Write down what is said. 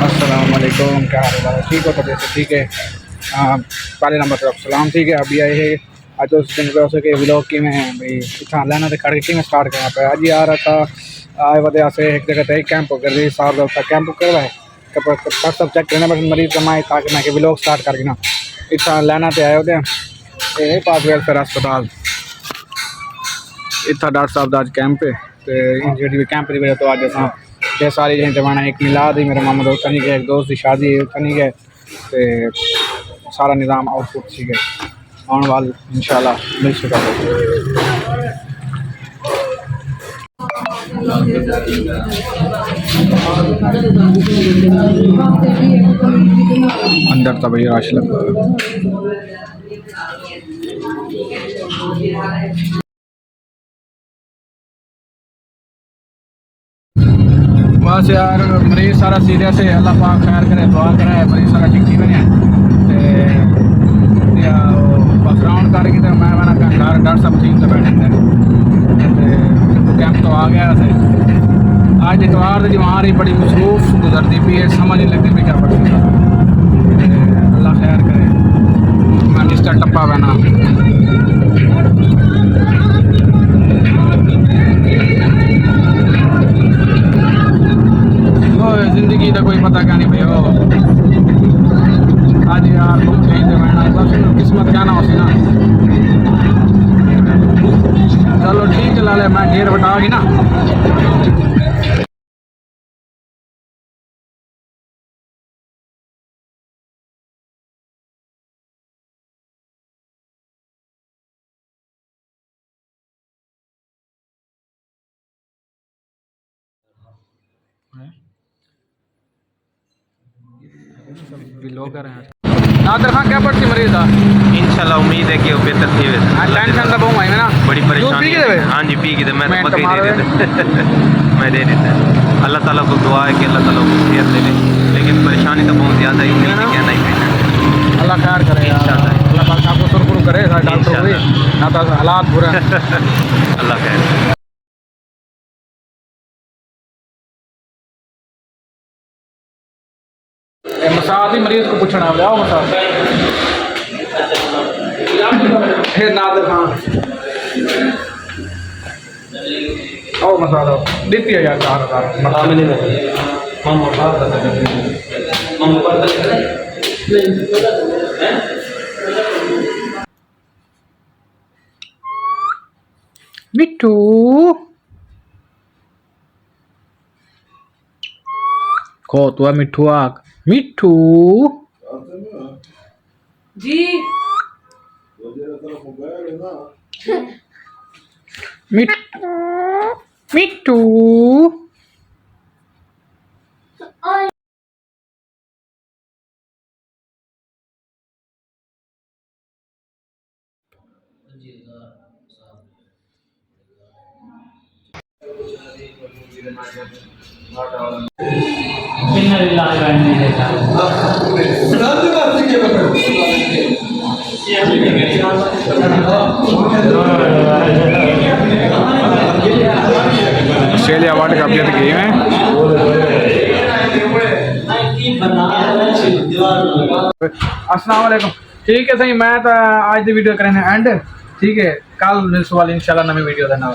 अस्सलाम वालेकुम, क्या हाल है? ठीक हो? तबीयत ठीक है? पहले नंबर पर सलाम। ठीक है, अभी आए है आज उस दिन पे उसे के व्लॉग की मैं भाई इतना लेना तो करके मैं स्टार्ट करना पे आज ही आ रहा था आए वजह से एक जगह तक कैंप कर रही साहब का कैंप कर रहा है सब चेक करना बस मरीज कमाए ताकि मैं व्लॉग स्टार्ट करके ना इतना लेना तो आए होते पास वेलफेयर अस्पताल इतना डॉक्टर साहब का अज कैंप है तो जी कैंप की वजह तो अज अस ये सारी जगह जमाना एक मिलाद ही मेरे मामा दोस्त नहीं गए एक दोस्त की शादी नहीं गए तो सारा निज़ाम आउटपुट ठीक है आने वाल इंशाल्लाह मिल चुका है। अंदर तब ये राश लगा बस यार मरीज सारा सीरियस है अल्लाह पाक खैर करे दुआ करे मरीज सारा ठीक ठीक बने बस राउंड करके तो मैं घर डॉक्टर साहब ठीक से बैठे तो कैंप तो आ गया थे आज इतवार की जमार ही बड़ी मसरूफ गुजरती पी है समझ नहीं लगती भी क्या पड़ती अल्लाह खैर करे मैं निस्टा टप्पा बहना जिंदगी का कोई पता क्या नहीं भैया आज यार तुम कहीं से बहना बस किस्मत क्या ना हो सी ना चलो ठीक है लाले मैं ढेर बटागी ना लोग कर रहे हैं नादर खान क्या पड़ती मरीज था इंशाल्लाह उम्मीद है कि वो बेहतर थी टेंशन तो बहुत आई ना बड़ी परेशानी हाँ जी पी के मैं तो पक्के दे देता मैं दे देता अल्लाह ताला को दुआ है कि अल्लाह ताला को सेहत दे दे लेकिन परेशानी तो बहुत ज़्यादा ही उम्मीद है क्या नहीं पीना अल्लाह खैर करे अल्लाह पाक आपको सुरखुर करे डॉक्टर हुए ना तो हालात बुरे अल्लाह खैर मसाज ही मरीज को पूछना आओ मसाज फिर नादर खान आओ मसाज आओ देती है यार 4000 मिट्टू को तो मिट्टू आक मिट्टू जी मिट्टू ऑस्ट्रेलिया अवार्ड का अपडेट गेम है अस्सलाम वालेकुम ठीक है सही मैं तो आज दी वीडियो करें एंड ठीक है कल मिलने वाली इंशाल्लाह नवी वीडियो देना